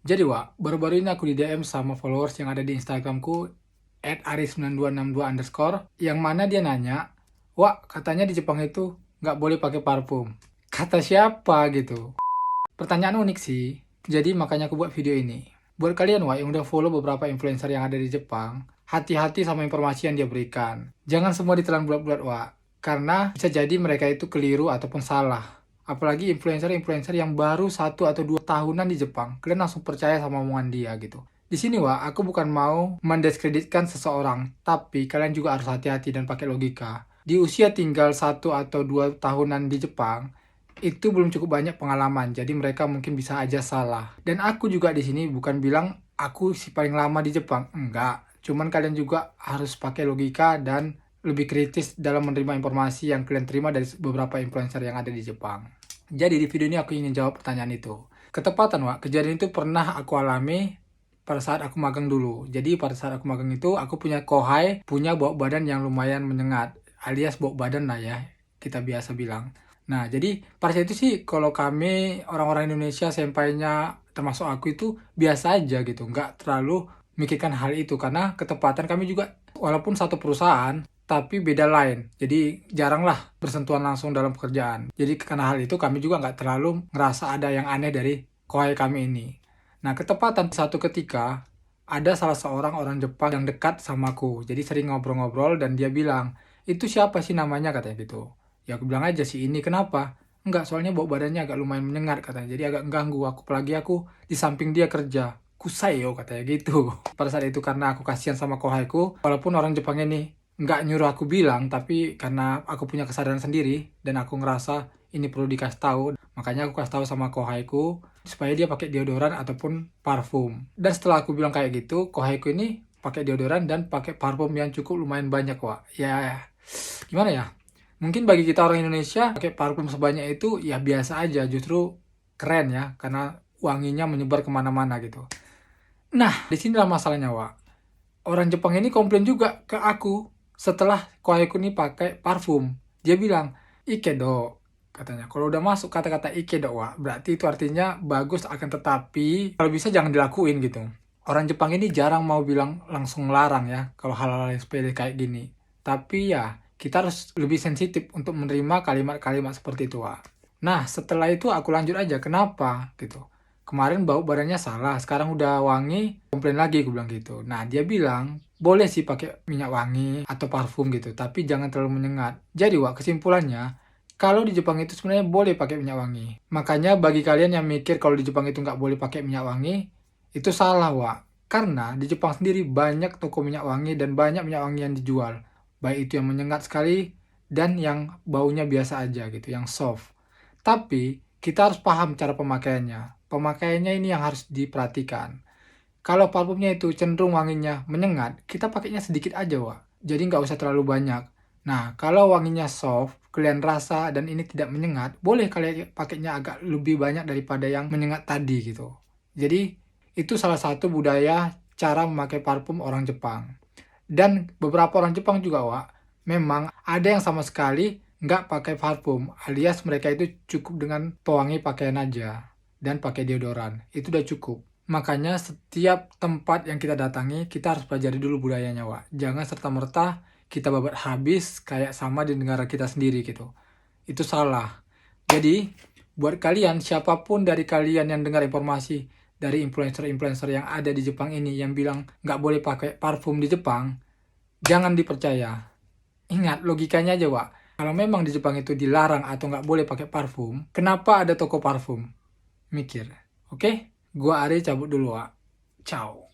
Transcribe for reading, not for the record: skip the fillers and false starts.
Jadi Wak, baru-baru ini aku di DM sama followers yang ada di Instagramku @aris9262_ yang mana dia nanya, Wak, katanya di Jepang itu nggak boleh pakai parfum. Kata siapa gitu? Pertanyaan unik sih, jadi makanya aku buat video ini. Buat kalian Wak yang udah follow beberapa influencer yang ada di Jepang, hati-hati sama informasi yang dia berikan. Jangan semua ditelan bulat-bulat Wak, karena bisa jadi mereka itu keliru ataupun salah. Apalagi influencer-influencer yang baru 1 atau 2 tahunan di Jepang, kalian langsung percaya sama omongan dia gitu. Di sini Wak, aku bukan mau mendiskreditkan seseorang, tapi kalian juga harus hati-hati dan pakai logika. Di usia tinggal 1 atau 2 tahunan di Jepang, itu belum cukup banyak pengalaman, jadi mereka mungkin bisa aja salah. Dan aku juga di sini bukan bilang aku si paling lama di Jepang, enggak. Cuman kalian juga harus pakai logika dan lebih kritis dalam menerima informasi yang kalian terima dari beberapa influencer yang ada di Jepang. Jadi di video ini aku ingin jawab pertanyaan itu. Ketepatan Wak, kejadian itu pernah aku alami pada saat aku magang dulu. Jadi pada saat aku magang itu aku punya kohai, punya bau badan yang lumayan menyengat, alias bau badan lah ya, kita biasa bilang. Nah, jadi pada saat itu sih kalau kami orang-orang Indonesia, sempainya termasuk aku itu biasa aja gitu, nggak terlalu mikirkan hal itu karena ketepatan kami juga walaupun satu perusahaan tapi beda lain. Jadi jarang lah bersentuhan langsung dalam pekerjaan. Jadi karena hal itu kami juga nggak terlalu ngerasa ada yang aneh dari kohai kami ini. Nah, ketepatan satu ketika ada salah seorang orang Jepang yang dekat sama aku. Jadi sering ngobrol-ngobrol dan dia bilang, itu siapa sih namanya katanya gitu. Ya aku bilang aja sih ini, kenapa? Enggak, soalnya bau badannya agak lumayan menyengat katanya. Jadi agak mengganggu aku, apalagi aku di samping dia kerja. Kusai yo katanya gitu. Pada saat itu karena aku kasihan sama kohaiku, walaupun orang Jepang ini nggak nyuruh aku bilang, tapi karena aku punya kesadaran sendiri dan aku ngerasa ini perlu dikasih tahu, makanya aku kasih tahu sama kohaiku supaya dia pakai deodoran ataupun parfum. Dan setelah aku bilang kayak gitu, kohaiku ini pakai deodoran dan pakai parfum yang cukup lumayan banyak Wak. Ya gimana ya, mungkin bagi kita orang Indonesia pakai parfum sebanyak itu ya biasa aja, justru keren ya karena wanginya menyebar kemana-mana gitu. Nah, disinilah masalahnya Wak, orang Jepang ini komplain juga ke aku setelah kohaiku ini pakai parfum. Dia bilang, Ikedo, katanya. Kalau udah masuk kata-kata Ikedo, Wak, berarti itu artinya bagus, akan tetapi kalau bisa jangan dilakuin gitu. Orang Jepang ini jarang mau bilang langsung larang ya, kalau hal-hal yang sepele kayak gini. Tapi ya, kita harus lebih sensitif untuk menerima kalimat-kalimat seperti itu, Wak. Nah, setelah itu aku lanjut aja, kenapa gitu. Kemarin bau badannya salah, sekarang udah wangi, komplain lagi, aku bilang gitu. Nah, dia bilang, boleh sih pakai minyak wangi atau parfum gitu, tapi jangan terlalu menyengat. Jadi Wak, kesimpulannya, kalau di Jepang itu sebenarnya boleh pakai minyak wangi. Makanya bagi kalian yang mikir kalau di Jepang itu nggak boleh pakai minyak wangi, itu salah Wak. Karena di Jepang sendiri banyak toko minyak wangi dan banyak minyak wangi yang dijual. Baik itu yang menyengat sekali dan yang baunya biasa aja gitu, yang soft. Tapi kita harus paham cara pemakaiannya. Pemakaiannya ini yang harus diperhatikan. Kalau parfumnya itu cenderung wanginya menyengat, kita pakainya sedikit aja Wak. Jadi nggak usah terlalu banyak. Nah, kalau wanginya soft, kalian rasa dan ini tidak menyengat, boleh kalian pakainya agak lebih banyak daripada yang menyengat tadi gitu. Jadi itu salah satu budaya cara memakai parfum orang Jepang. Dan beberapa orang Jepang juga Wak, memang ada yang sama sekali nggak pakai parfum, alias mereka itu cukup dengan pewangi pakaian aja dan pakai deodoran, itu udah cukup. Makanya setiap tempat yang kita datangi, kita harus pelajari dulu budayanya Wak. Jangan serta-merta kita babat habis kayak sama di negara kita sendiri gitu. Itu salah. Jadi buat kalian, siapapun dari kalian yang dengar informasi dari influencer-influencer yang ada di Jepang ini yang bilang nggak boleh pakai parfum di Jepang, jangan dipercaya. Ingat logikanya aja Wak. Kalau memang di Jepang itu dilarang atau nggak boleh pakai parfum, kenapa ada toko parfum? Mikir. Oke? Gua Ari cabut dulu Wak. Ciao.